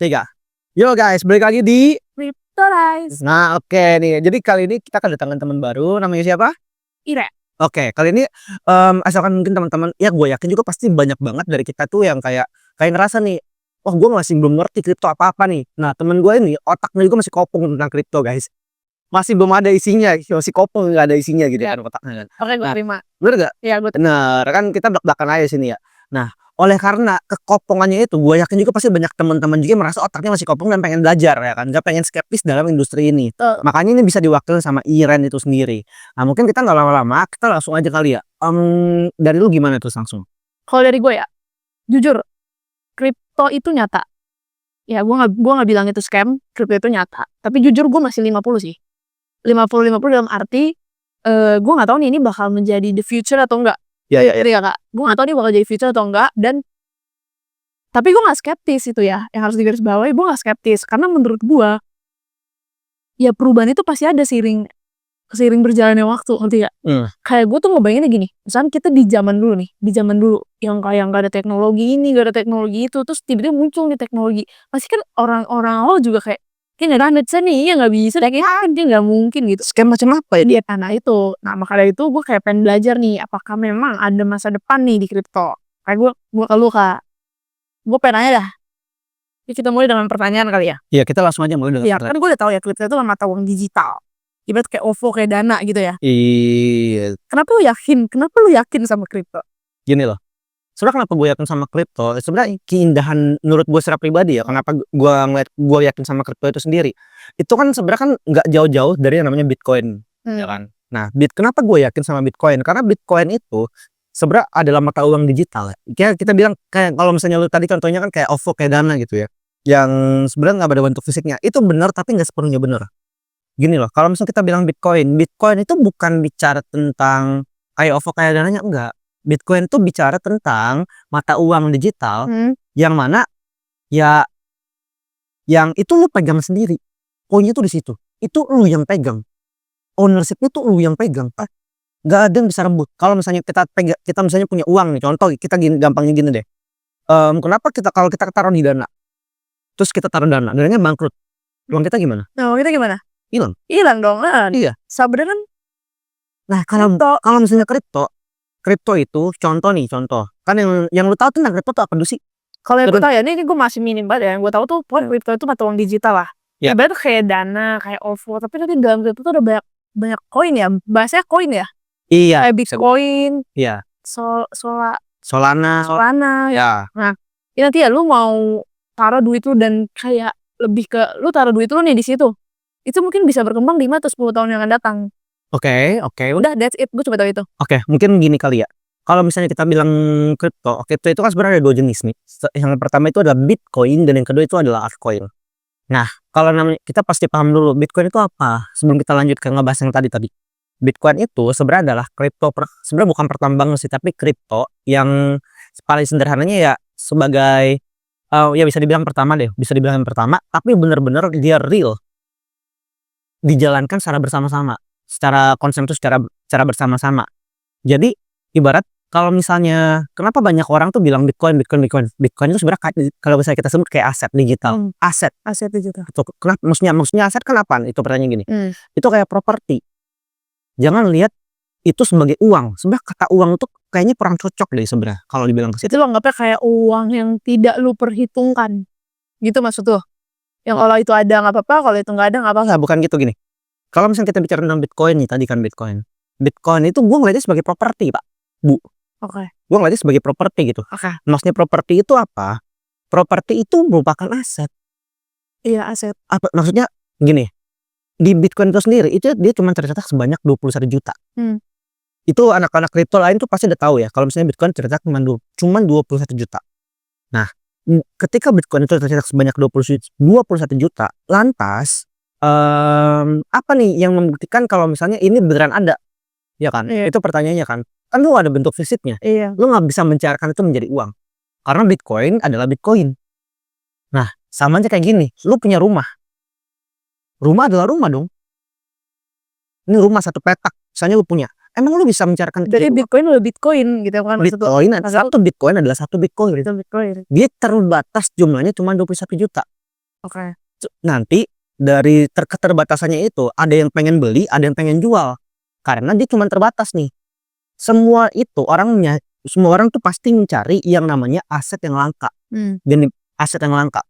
3. Yo guys, balik lagi di Cryptorize. Nah, oke nih. Jadi kali ini kita kedatangan teman baru, namanya siapa? Ira. Oke, kali ini asalkan mungkin teman-teman, ya gue yakin juga pasti banyak banget dari kita tuh yang kayak ngerasa nih, wah gue masih belum ngerti kripto apa-apa nih. Nah, temen gue ini otaknya juga masih kopong tentang kripto guys. Masih belum ada isinya, masih kopong, nggak ada isinya gitu Iya. kan otaknya kan. Oke, gue Nah, terima. bener gak? Iya, gue terima. Bener, kan kita belak-belakan aja sini ya. Nah, oleh karena kekopongannya itu, gue yakin juga pasti banyak teman-teman juga yang merasa otaknya masih kopong dan pengen belajar ya kan, gak pengen skeptis dalam industri ini. Tuh. Makanya ini bisa diwakili sama Iren itu sendiri. Nah, mungkin kita nggak lama-lama, kita langsung aja kali ya. Dari lu gimana tuh langsung? Kalau dari gue ya, jujur, kripto itu nyata. Ya, gue nggak bilang itu scam, kripto itu nyata. Tapi jujur gue masih 50 sih. 50-50 dalam arti, gue nggak tahu nih ini bakal menjadi the future atau enggak. Ya. Iya kak, gue gak tau nih bakal jadi future atau enggak. Tapi gue gak skeptis itu ya, yang harus digarisbawahi, gue gak skeptis. Karena menurut gue, ya perubahan itu pasti ada seiring berjalannya waktu, ngerti gak? Kayak gue tuh ngebayanginnya gini, misalnya kita di zaman dulu yang kayak gak ada teknologi ini, gak ada teknologi itu, terus tiba-tiba muncul nih teknologi. Pasti kan orang-orang awal juga kayak nggak bisa nih, ya nggak bisa, dia nggak mungkin gitu. Scam macam apa ya dia? Nah itu, maka dari itu gue kayak pengen belajar nih, apakah memang ada masa depan nih di kripto. Kayak gue ke lu kak, gue pengen nanya dah. Jadi kita mulai dengan pertanyaan kali ya. Iya, kita langsung aja mulai dengan pertanyaan. Kan gue udah tahu ya kripto itu kan mata uang digital. Ibarat kayak OVO, kayak Dana gitu ya. Iya. Kenapa lu yakin sama kripto? Gini loh. Sebenarnya kenapa gue yakin sama kripto? Sebenarnya keindahan menurut gue secara pribadi ya. Kenapa gue yakin sama kripto itu sendiri? Itu kan sebenarnya kan nggak jauh-jauh dari yang namanya Bitcoin, ya kan? Nah, kenapa gue yakin sama Bitcoin? Karena Bitcoin itu sebenarnya adalah mata uang digital. Kayak kita bilang kayak kalau misalnya lu tadi contohnya kan kayak OVO, kayak Dana gitu ya, yang sebenarnya nggak ada bentuk fisiknya. Itu benar tapi nggak sepenuhnya benar. Gini loh, kalau misalnya kita bilang Bitcoin itu bukan bicara tentang kayak OVO, kayak Dananya, enggak. Bitcoin itu bicara tentang mata uang digital yang mana ya yang itu lu pegang sendiri. Poinnya tuh di situ. Itu lu yang pegang. Ownership-nya tuh lu yang pegang. Gak ada yang bisa rebut. Kalau misalnya kita misalnya punya uang nih, contoh kita gampangnya gini deh. Kenapa kalau kita taruh di Dana, terus kita taruh Dananya bangkrut, uang kita gimana? Nah, kita gimana? Hilang dong kan? Iya. Sebenarnya kan. Nah, kalau misalnya kripto itu contoh kan yang lu tahu tentang kripto tuh apa dulu sih? Kalau yang gue tahu ya, ini gue masih minim banget ya. Yang gue tahu tuh kripto itu mata uang digital lah. Ya. Ibaratnya kayak Dana, kayak OVO, tapi nanti dalam kripto tuh ada banyak koin ya. Bahasanya koin ya. Iya. Kayak Bitcoin. Iya. Solana. Ya. Nah, ya nanti ya lu mau taruh duit lu dan kayak lebih ke lu taruh duit lu nih di situ. Itu mungkin bisa berkembang 5 atau 10 tahun yang akan datang. Oke. Udah, that's it. Gue cuma tahu itu. Oke, mungkin gini kali ya. Kalau misalnya kita bilang kripto itu kan sebenarnya ada 2 jenis nih. Yang pertama itu adalah Bitcoin dan yang kedua itu adalah altcoin. Nah, kalau namanya kita pasti paham dulu Bitcoin itu apa sebelum kita lanjut ke ngebahas yang tadi. Bitcoin itu sebenarnya adalah kripto, sebenarnya bukan pertambangan sih, tapi kripto yang paling sederhananya ya sebagai ya bisa dibilang pertama deh, yang pertama, tapi benar-benar dia real dijalankan secara bersama-sama, secara konsensus, secara bersama-sama. Jadi ibarat kalau misalnya kenapa banyak orang tuh bilang Bitcoin itu sebenarnya kalau misalnya kita sebut kayak aset digital. Aset digital. Kenapa maksudnya aset kenapa? Itu pertanyaan gini. Itu kayak properti. Jangan lihat itu sebagai uang. Sebenarnya kata uang tuh kayaknya kurang cocok deh sebenarnya kalau dibilang ke situ. Itu lo anggapnya kayak uang yang tidak lu perhitungkan. Gitu maksud tuh. Yang kalau itu ada nggak apa-apa, kalau itu nggak ada nggak apa-apa. Bukan gitu gini. Kalau misalnya kita bicara tentang Bitcoin nih, tadi kan Bitcoin itu gue ngeliatnya sebagai properti, Pak, Bu. Oke. Gue ngeliatnya sebagai properti gitu. Oke. Maksudnya properti itu apa? Properti itu merupakan aset. Iya, aset. Apa maksudnya gini? Di Bitcoin itu sendiri itu dia cuma tercatat sebanyak 21 juta. Itu anak-anak kripto lain tuh pasti udah tahu ya. Kalau misalnya Bitcoin tercatat cuma 21 juta. Nah, ketika Bitcoin itu tercatat sebanyak 21 juta, lantas apa nih yang membuktikan kalau misalnya ini beneran ada, ya kan? Iya. Itu pertanyaannya kan lu ada bentuk fisiknya. Iya. Lu nggak bisa mencairkan itu menjadi uang karena Bitcoin adalah Bitcoin. Nah, sama aja kayak gini, lu punya rumah adalah rumah dong. Ini rumah satu petak, misalnya lu punya, emang lu bisa mencairkan dari Bitcoin gitu kan? Bitcoin adalah satu Bitcoin. Dia terbatas jumlahnya cuma 21 juta. Oke. Nanti dari keterbatasannya itu ada yang pengen beli, ada yang pengen jual. Karena dia cuma terbatas nih. Semua orang tuh pasti mencari yang namanya aset yang langka. Dan aset yang langka.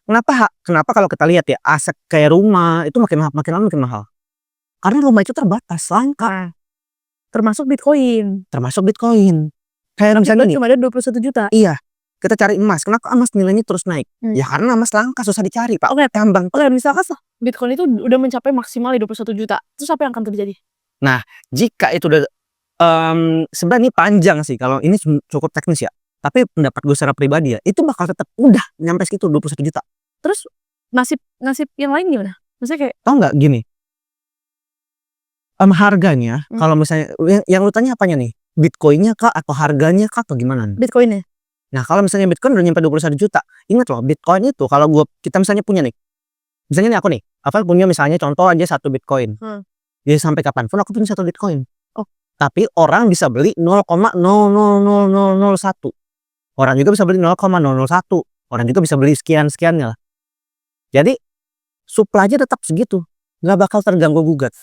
Kenapa kalau kita lihat ya aset kayak rumah itu makin lama makin mahal. Karena rumah itu terbatas, langka. Termasuk Bitcoin. Kayak misalnya nih, Cuma ada 21 juta. iya, kita cari emas. Kenapa emas nilainya terus naik? Ya karena emas langka, susah dicari, Pak. Oke. Tambang. Oke, misalkan Bitcoin itu udah mencapai maksimal di 21 juta. Terus apa yang akan terjadi? Nah, jika itu udah sebenarnya ini panjang sih kalau ini cukup teknis ya. Tapi pendapat gue secara pribadi ya, itu bakal tetap udah nyampe segitu 21 juta. Terus nasib yang lain gimana? Maksudnya kayak Tahu nggak gini? Harganya kalau misalnya yang lu tanya apanya nih? Bitcoinnya kah atau harganya kah atau gimana? Bitcoinnya. Nah, kalau misalnya Bitcoin udah nyampe 21 juta, ingat loh, Bitcoin itu kalau kita misalnya punya nih. Misalnya nih aku nih, punya misalnya contoh aja 1 Bitcoin. Ya sampai kapanpun aku punya 1 Bitcoin. Tapi orang bisa beli 0,000001. Orang juga bisa beli 0,001. Orang juga bisa beli sekian-sekiannya lah. Jadi supply-nya tetap segitu. Nggak bakal terganggu gugat.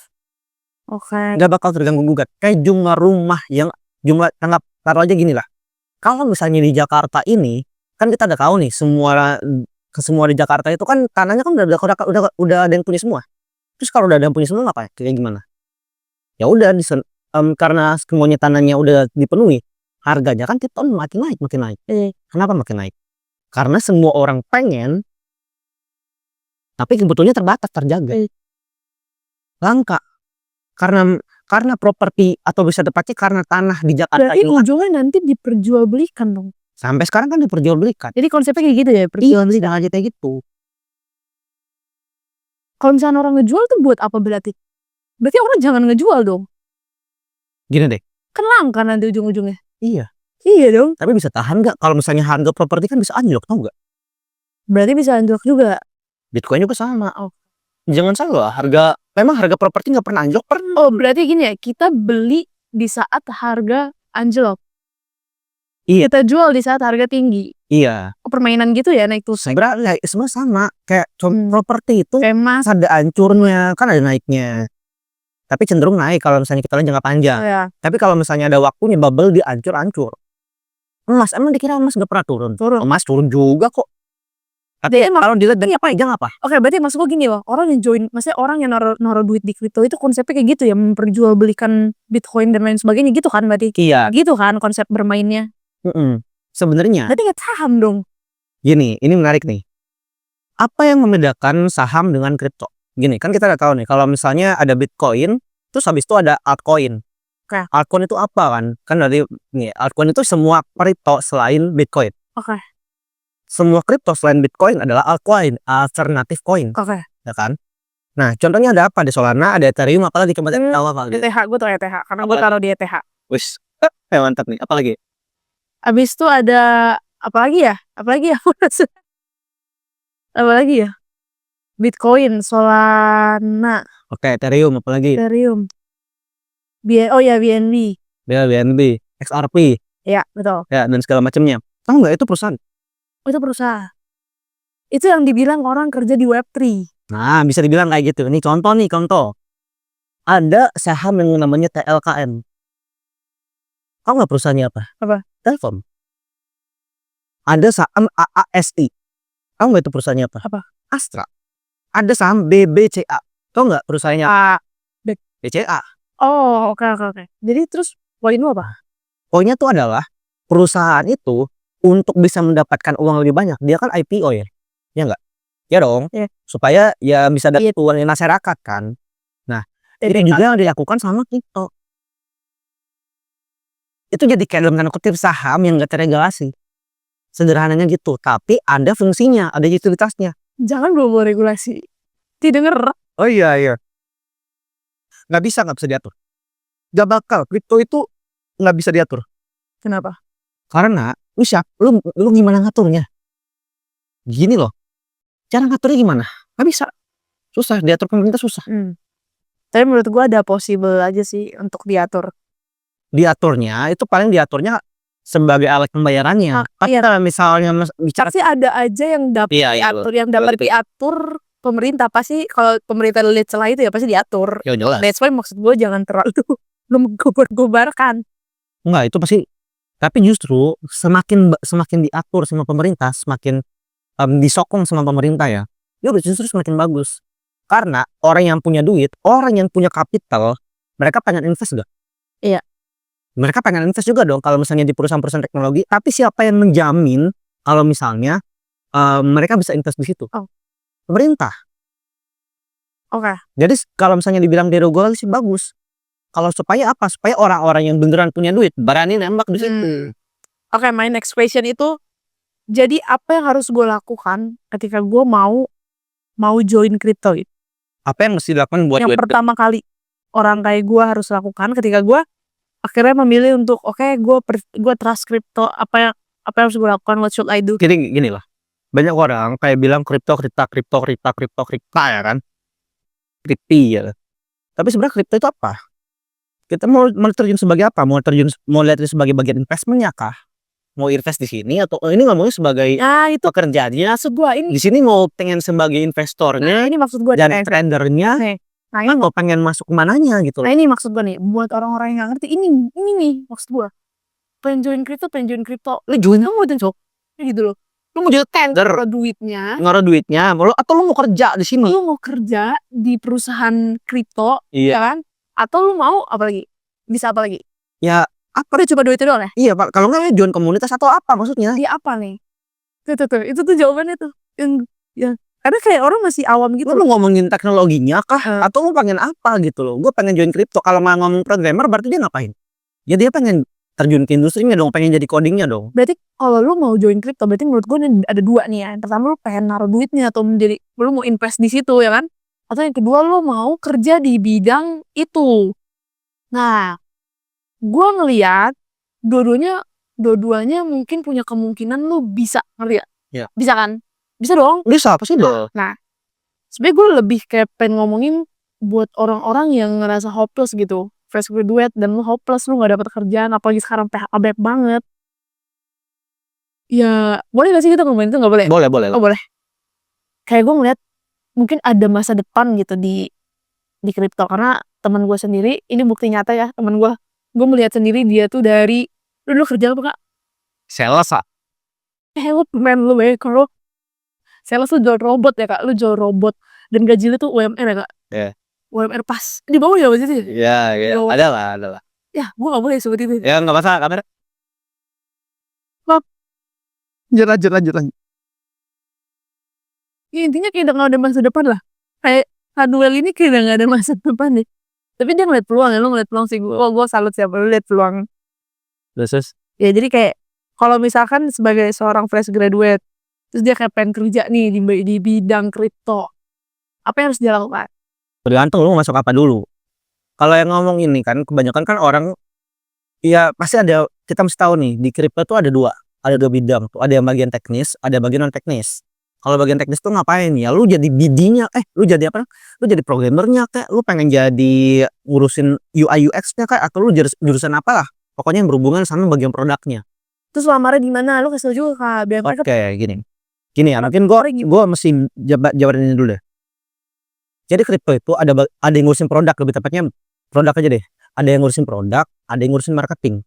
Oke. Nggak bakal terganggu gugat. Kayak jumlah rumah yang taruh aja gini lah. Kalau misalnya di Jakarta ini, kan kita udah tahu nih semua di Jakarta itu kan tanahnya kan udah ada yang punya semua. Terus kalau udah ada yang punya semua ngapain? Kayak gimana? Ya udah karena semuanya tanahnya udah dipenuhi, harganya kan tiap tahun makin naik. Kenapa makin naik? Karena semua orang pengen, tapi kebutuhannya terjaga. Langka. Karena properti atau bisa tepatnya karena tanah di Jakarta Berarti ini ujungnya nanti diperjualbelikan dong. sampai sekarang kan diperjualbelikan. Jadi konsepnya kayak gitu ya, perjualbelikan. Aja kayak gitu. Kalau misalnya orang ngejual tuh buat apa berarti? Berarti orang jangan ngejual dong. Gini deh. Kan langka nanti ujung-ujungnya. Iya dong. Tapi bisa tahan nggak? Kalau misalnya harga properti kan bisa anjlok, tau nggak? Berarti bisa anjlok juga. Bitcoin juga sama. Jangan salah, memang harga properti nggak pernah anjlok. Oh, berarti gini ya, kita beli di saat harga anjlok. Iya. Kita jual di saat harga tinggi. Iya. Permainan gitu ya, naik turun. Sebenarnya semua sama. Kayak properti itu emas ada hancurnya, kan ada naiknya. Tapi cenderung naik kalau misalnya kita lihat jangka panjang. Tapi kalau misalnya ada waktunya bubble dia hancur. Emas, emang dikira emas nggak pernah turun? Emas turun juga kok. Tapi kalau dilihat dari apa? Oke, berarti maksud gue gini loh, maksudnya orang yang naruh duit di kripto itu konsepnya kayak gitu ya, memperjualbelikan Bitcoin dan lain sebagainya gitu kan berarti? Iya. Gitu kan konsep bermainnya? Sebenarnya. Berarti nggak saham dong? Gini, ini menarik nih. Apa yang membedakan saham dengan kripto? Gini, kan kita udah tahu nih, kalau misalnya ada Bitcoin, terus habis itu ada altcoin. Altcoin itu apa kan? Kan dari altcoin itu semua kripto selain Bitcoin. Semua kripto selain Bitcoin adalah altcoin, alternatif coin. Ya kan? Nah, contohnya ada apa? Ada Solana, ada Ethereum, apalagi coba tahu apa? ETH, gue tau ETH, karena gue taruh di ETH. Wis, mantap nih. Apalagi? Abis itu ada apalagi ya? Apalagi ya? Bitcoin, Solana. Oke, Ethereum, apalagi? Ethereum. BNB. BNB, XRP. Ya, betul. Ya, dan segala macamnya. Tahu nggak itu perusahaan? Itu perusahaan. Itu yang dibilang orang kerja di Web3. Nah, bisa dibilang kayak gitu. Ini contoh. Ada saham yang namanya TLKM. Tahu nggak perusahaannya apa? Apa? Telkom. Ada saham AASI. Tahu nggak itu perusahaannya apa? Apa? Astra. Ada saham BBCA. Tahu nggak perusahaannya? BCA. Oh, oke. Jadi terus poin lu apa? Poinnya tuh adalah perusahaan itu untuk bisa mendapatkan uang lebih banyak, dia kan IPO ya. Ya nggak? Ya dong. Supaya ya bisa dapat uang dari masyarakat kan. Nah, itu juga yang dilakukan sama kripto. Itu jadi kayak dalam tanda kutip saham yang nggak terregulasi. Sederhananya gitu. Tapi ada fungsinya, ada utilitasnya. Jangan bawa regulasi. Didengar. Oh iya. Nggak bisa diatur. Gak bakal. Kripto itu nggak bisa diatur. Kenapa? Karena lu gimana ngaturnya? Gini loh. Cara ngaturnya gimana? Nggak bisa. Susah, diatur pemerintah susah. Tapi menurut gua ada possible aja sih untuk diatur. Diaturnya itu paling diaturnya sebagai alat pembayarannya. Iya. Kalau misalnya bicara Pasti ada aja yang dapat diatur, yang dapat diatur pemerintah. Pasti kalau pemerintah lihat celah itu ya pasti diatur. ya jelas. That's why maksud gue jangan terlalu lu menggobar-gobarkan. Enggak, itu pasti. Tapi justru semakin diatur sama pemerintah, semakin disokong sama pemerintah ya, justru semakin bagus. Karena orang yang punya duit, orang yang punya kapital, mereka pengen invest gak? Iya. Mereka pengen invest juga dong kalau misalnya di perusahaan-perusahaan teknologi. Tapi siapa yang menjamin kalau misalnya mereka bisa invest di situ? Pemerintah. Oke. Jadi kalau misalnya dibilang deregulasi bagus. Kalau supaya apa? Supaya orang-orang yang beneran punya duit berani nembak di situ. Oke, my next question itu, jadi apa yang harus gue lakukan ketika gue mau join crypto itu? Apa yang mesti dilakukan buat yang pertama kali orang kayak gue harus lakukan ketika gue akhirnya memilih untuk gue trust crypto, apa yang harus gue lakukan? What should I do? Jadi gini lah, banyak orang kayak bilang kripto ya kan, kripti ya. Tapi sebenarnya kripto itu apa? Kita mau terjun sebagai apa? Mau lihat itu sebagai bagian investmentnya kah? Mau invest di sini atau ini ngomongnya sebagai itu pekerjaannya? maksud gue ini. Di sini mau pengen sebagai investornya, ini maksud gue dan tradernya. Nah, kan mau pengen masuk kemananya gitu. Nah ini maksud gue nih, buat orang-orang yang gak ngerti, ini nih maksud gue. Pengen join crypto, lu join mau cok, gitu loh. Lu mau jadi tender, ngaruh duitnya, atau lu mau kerja di sini? Lu mau kerja di perusahaan kripto, ya kan? Atau lu mau apa lagi? Bisa apa lagi? Ya apa? Udah coba duit itu doang ya? Iya Pak, kalau nggak join komunitas atau apa maksudnya? Iya apa nih? Itu tuh jawabannya tuh. Yang karena kayak orang masih awam gitu. Lu ngomongin teknologinya kah? Atau lu pengen apa gitu loh? Gue pengen join kripto. Kalau nggak ngomong programmer berarti dia ngapain? Ya dia pengen terjun ke industrinya dong, pengen jadi codingnya dong. Berarti kalau lu mau join kripto, berarti menurut gue ada dua nih ya. Yang pertama lu pengen naruh duitnya atau lu mau invest di situ ya kan? Atau yang kedua lu mau kerja di bidang itu. Nah, gue ngeliat dua-duanya mungkin punya kemungkinan lu bisa, ngerti gak? Ya. Bisa kan? Bisa dong? Bisa, pasti dong. Nah, sebenarnya gue lebih kayak pengen ngomongin buat orang-orang yang ngerasa hopeless gitu, fresh graduate dan lu hopeless, lu gak dapet kerjaan, apalagi sekarang PHK banyak banget. Ya, boleh gak sih kita ngomongin itu? Gak boleh? Boleh. Oh boleh. Kayak gue ngeliat mungkin ada masa depan gitu di kripto, karena teman gue sendiri, ini bukti nyata ya, teman gue melihat sendiri dia tuh dari lu kerja apa kak? Sales ah. Lu men lu kalau sales lu jual robot ya kak, lu jual robot dan gaji lu tuh UMR ya kak? Iya. UMR pas di bawah ya maksudnya? Iya. Ada lah. Ya, gue gak boleh seperti itu. Ya nggak masalah kamera. Lanjut. Ya, intinya kayak udah gak ada masa depan lah. Kayak Hanuel ini kayak udah gak ada masa depan deh. Tapi dia ngeliat peluang ya, lu ngeliat peluang sih. Gue salut siapa lu liat peluang. Terus? Ya jadi kayak kalau misalkan sebagai seorang fresh graduate, terus dia kayak pengen kerja nih di bidang kripto, apa yang harus dia lakukan? Tergantung lu masuk apa dulu. Kalau yang ngomong ini kan kebanyakan kan orang, ya pasti ada, kita mesti tahu nih di kripto tuh ada dua bidang tuh, ada yang bagian teknis, ada bagian non teknis. Kalau bagian teknis tuh ngapain ya? Lu jadi BD-nya, lu jadi apa? Lu jadi programmernya kayak, lu pengen jadi ngurusin UI UX-nya kayak, atau lu jurusan apa lah? Pokoknya yang berhubungan sama bagian produknya. Terus lamarnya di mana? Lu kasih tau juga kak, biar mereka. Oke, gini ya, mungkin gue mesti jabarin ini dulu deh. Jadi kripto itu ada yang ngurusin produk, lebih tepatnya produk aja deh. Ada yang ngurusin produk, ada yang ngurusin marketing.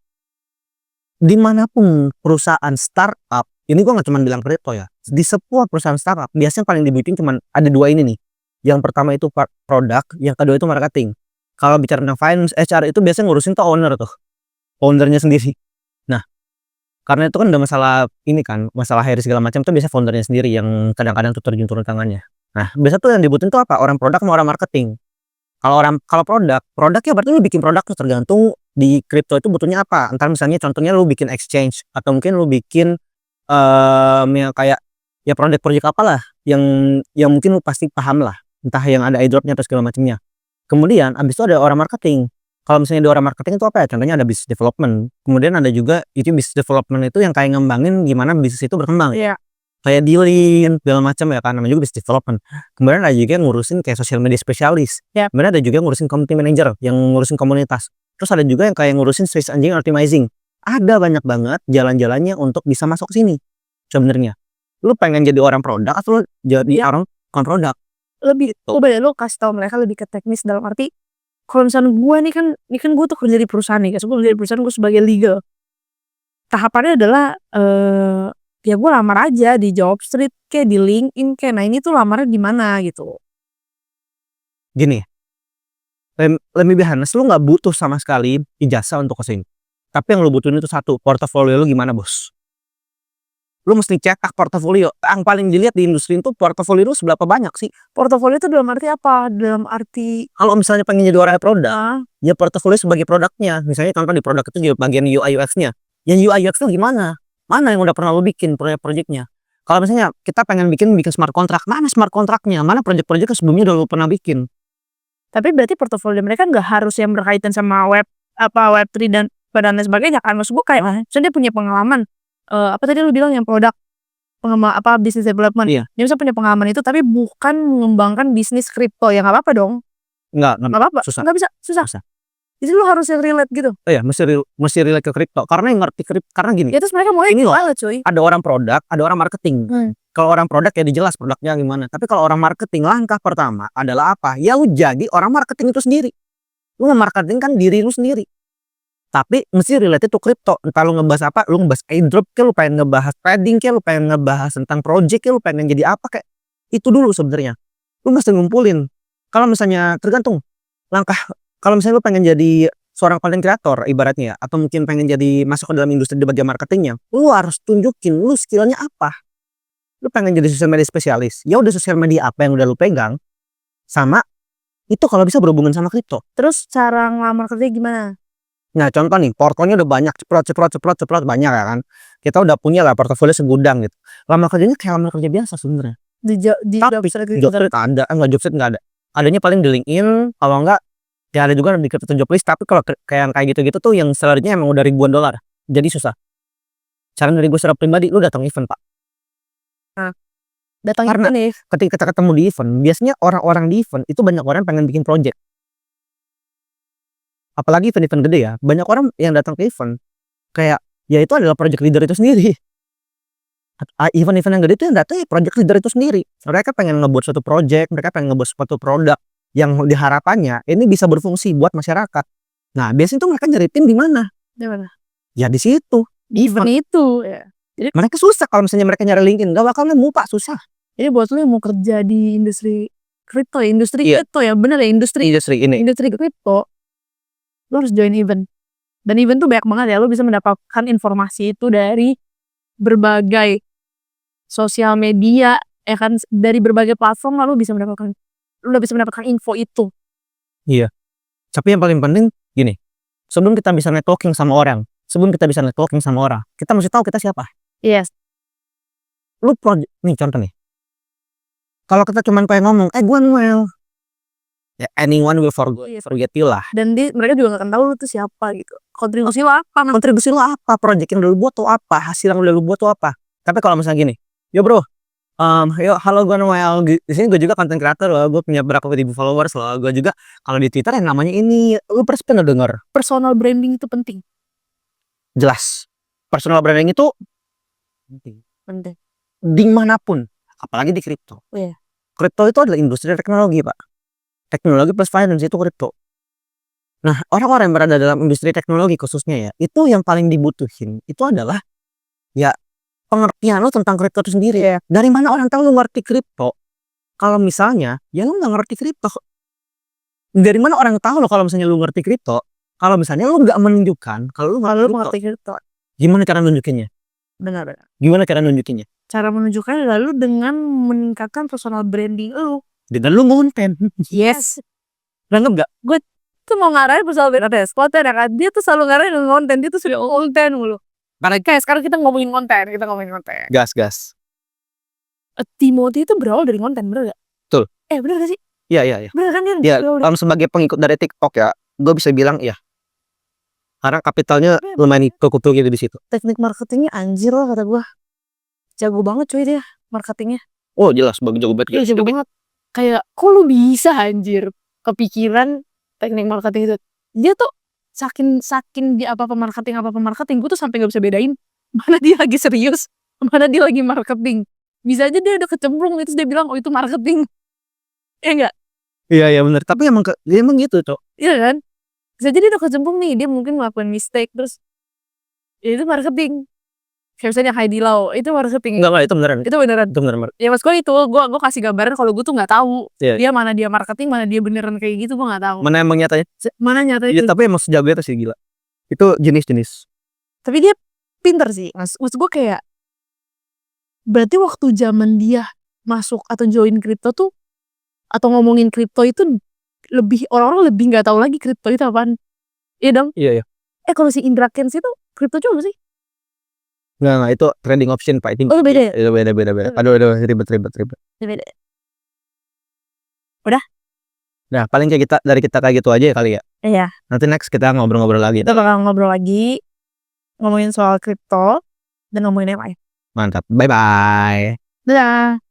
Dimanapun perusahaan startup, ini gue nggak cuma bilang kripto ya, di sebuah perusahaan startup biasanya paling dibutuhin cuma ada dua ini nih. Yang pertama itu produk, yang kedua itu marketing. Kalau bicara tentang finance, HR itu biasanya ngurusin tuh ownernya sendiri. Nah, karena itu kan udah masalah ini kan, masalah hire segala macam tuh biasa foundernya sendiri yang kadang-kadang tuh terjun turun tangannya. Nah, biasa tuh yang dibutuhin tuh apa? Orang produk sama orang marketing. Kalau produk ya berarti lu bikin produk tuh, tergantung di kripto itu butuhnya apa. Entar misalnya contohnya lu bikin exchange, atau mungkin lu bikin yang kayak ya project apa lah yang mungkin lu pasti paham lah, entah yang ada airdropnya atau segala macamnya. Kemudian abis itu ada orang marketing. Kalau misalnya di orang marketing itu apa ya? Contohnya ada business development. Kemudian ada juga itu business development itu yang kayak ngembangin gimana bisnis itu berkembang. Iya. Kayak dealing segala macam ya kan, namanya juga business development. Kemudian ada juga yang ngurusin kayak social media spesialis. Yep. Kemudian ada juga yang ngurusin community manager, yang ngurusin komunitas. Terus ada juga yang kayak ngurusin search engine optimizing. ada banyak banget jalan-jalannya untuk bisa masuk ke sini sebenarnya. Lu pengen jadi orang produk atau lu jadi Iya. orang bukan produk? Lebih lu kasih tahu mereka lebih ke teknis, dalam arti kalau misalnya gue nih kan gue tuh kerja di perusahaan nih, gue kerja di perusahaan, gue sebagai legal. Tahapannya adalah ya gue lamar aja di Jobstreet kayak di LinkedIn kayak, nah ini tuh lamarnya di mana gitu. Gini, let me be honest, lu nggak butuh sama sekali ijazah untuk ke sini. Tapi yang lu butuhin itu satu, portofolio lu gimana, Bos. Lu mesti cetak portofolio. Yang paling dilihat di industri itu portofolio lu seberapa banyak sih? Portofolio itu dalam arti apa? Dalam arti Kalau misalnya pengen jadi orang produk, ya portofolio sebagai produknya. Misalnya contoh di produk itu juga bagian UI UX-nya. Yang UI UX itu gimana? Mana yang udah pernah lu bikin proyek-proyeknya? Kalau misalnya kita pengen bikin smart contract, mana smart contract-nya? Mana proyek-proyek sebelumnya udah lu pernah bikin? Tapi berarti portofolio mereka nggak harus yang berkaitan sama Web3 dan lain sebagainya kan. Maksud gue kayak misalnya dia punya pengalaman apa tadi lu bilang yang produk business development. Iya. Dia bisa punya pengalaman itu tapi bukan mengembangkan bisnis kripto, ya nggak apa-apa dong. Nggak Apa-apa. susah. Nggak bisa, susah. Susah. Jadi lu harus yang relate gitu. Oh ya, mesti relate ke kripto. Karena yang ngerti kripto, karena gini, Ya terus mereka mau ini loh, cuy. ada orang produk, ada orang marketing. Kalau orang produk ya dijelas produknya gimana. Tapi kalau orang marketing, langkah pertama adalah apa? Ya lu jadi orang marketing itu sendiri. Lu nge-marketing kan diri lu sendiri. Tapi mesti related to crypto. Entah lu ngebahas apa, lu ngebahas airdrop kayak, lu pengen ngebahas trading kayak, lu pengen ngebahas tentang project kayak, lu pengen jadi apa kayak. Itu dulu sebenarnya. Lu mesti ngumpulin. Kalau misalnya tergantung langkah, kalau misalnya lu pengen jadi seorang content creator ibaratnya ya, atau mungkin pengen jadi masuk ke dalam industri di bagian marketingnya, lu harus tunjukin lu skillnya apa. Lu pengen jadi social media spesialis, ya udah sosial media apa yang udah lu pegang, sama itu kalau bisa berhubungan sama kripto. Terus cara ngelamar kerja gimana? Nah contoh nih, portofolionya udah banyak, ceprot banyak ya kan. Kita udah punya lah portofolio segudang gitu. Lamar kerjanya kayak lamar kerja biasa sebenarnya. Di Tapi Jobstreet ada, enggak Jobstreet enggak ada. Adanya paling di LinkedIn, kalau enggak ya ada juga di Crypto Job List, tapi kalau kayak gitu-gitu tuh yang salary-nya emang udah ribuan dolar. Jadi susah. Cara dari gue secara pribadi, lu datang event, Pak. datang Karena nih. ketika kita ketemu di event, biasanya orang-orang di event itu banyak orang pengen bikin project. Apalagi event-event gede ya, banyak orang yang datang ke event kayak ya itu adalah project leader itu sendiri. Event-event yang gede itu yang datang ya project leader itu sendiri. Mereka pengen ngebuat suatu project, mereka pengen ngebuat suatu produk yang diharapannya ini bisa berfungsi buat masyarakat. Nah, biasanya tuh mereka nyari tim di mana? Di mana? Ya di situ. Event itu ya. Jadi Mereka susah kalau misalnya mereka nyari LinkedIn, gak bakal nemu, Pak, susah. Jadi buat lu yang mau kerja di industri kripto ya, Iya. kripto ya, bener ya, industri ini. industri kripto, lu harus join event. Dan event tuh banyak banget ya, lu bisa mendapatkan informasi itu dari berbagai sosial media, ya kan, dari berbagai platform lu udah bisa mendapatkan info itu. Iya. Tapi yang paling penting gini, sebelum kita bisa networking sama orang, kita mesti tahu kita siapa. Yes. Lu nih contoh nih. Kalau kita cuma pengen ngomong, gue Noel. Ya anyone will forget you lah. Dan mereka juga gak akan tahu lu tuh siapa gitu. Kontribusi lu apa? Project yang udah lu buat tuh apa? Hasil yang udah lu buat tuh apa? Tapi kalau misalnya gini, yo bro, halo gue Noel. Di sini gue juga content creator loh. Gue punya berapa ribu followers loh. Gue juga kalau di Twitter yang namanya ini, lu pernah denger? Personal branding itu penting. Jelas. Personal branding itu Penting. Dimanapun, apalagi di kripto. Oh, iya. Kripto itu adalah industri teknologi, Pak. Teknologi plus finance itu kripto. Nah, orang-orang yang berada dalam industri teknologi khususnya ya, itu yang paling dibutuhin itu adalah ya pengertian lo tentang kripto itu sendiri. Yeah. Dari mana orang tahu lo ngerti kripto? Kalau misalnya ya lo nggak ngerti kripto. Dari mana orang tahu lo kalau misalnya lo ngerti kripto? Kalau misalnya lo nggak menunjukkan kalau lo ngerti kripto. Gimana cara nunjukinnya? Benar. Gimana cara nunjukinnya? Cara menunjukkan lalu dengan meningkatkan personal branding lu. Dengan lu ngonten. Yes. Nangkep gak? Gue tuh mau ngarahin personal branding konten ya kan. Dia tuh selalu ngarahin dengan konten. Dia tuh sudah konten mulu. Karena kayak sekarang kita ngomongin konten. Gas. Timothy itu berawal dari konten, bener gak? Betul. Bener gak sih? Iya. Bener kan dia? Ya, sebagai pengikut dari TikTok ya, gue bisa bilang iya. Karena kapitalnya lumayan cukup tinggi di situ. Teknik marketingnya anjir lah kata gue. Jago banget cuy dia marketingnya. Oh jelas, jago banget. Iya jago banget. Kayak kok lu bisa anjir kepikiran teknik marketing itu. Dia tuh saking dia apa marketing gue tuh sampai nggak bisa bedain mana dia lagi serius, mana dia lagi marketing. Bisa aja dia udah kecemplung terus dia bilang oh itu marketing. Ya enggak? Iya bener, tapi emang gitu Cok. Iya kan? Bisa jadi udah kecemplung nih, dia mungkin melakukan mistake terus ya itu marketing. Kayak misalnya Heidi Lau, itu marketing. Enggak itu beneran. Itu beneran. Itu beneran. Ya mas gue itu, gue kasih gambaran kalau gue tuh nggak tahu Iya. dia mana dia marketing, mana dia beneran kayak gitu, gue nggak tahu. Mana emang nyatanya? Mana nyata Iya itu. tapi emang sejago itu sih gila. Itu jenis-jenis. Tapi dia pinter sih, mas. Maksud gue kayak berarti waktu zaman dia masuk atau join kripto tuh atau ngomongin kripto itu lebih orang-orang lebih nggak tahu lagi kripto itu apaan. Iya dong. Iya. Kalau si Indra Kents itu kripto juga sih? Enggak itu trading option Pak. Itu Oh beda ya? Itu beda. Aduh ribet. Beda. Udah? Nah paling kayak dari kita kayak gitu aja ya kali ya. Iya. Nanti next kita ngobrol-ngobrol lagi. Kita bakal ngobrol lagi ngomongin soal kripto dan ngomongin yang lain. Mantap. Bye. Dadah.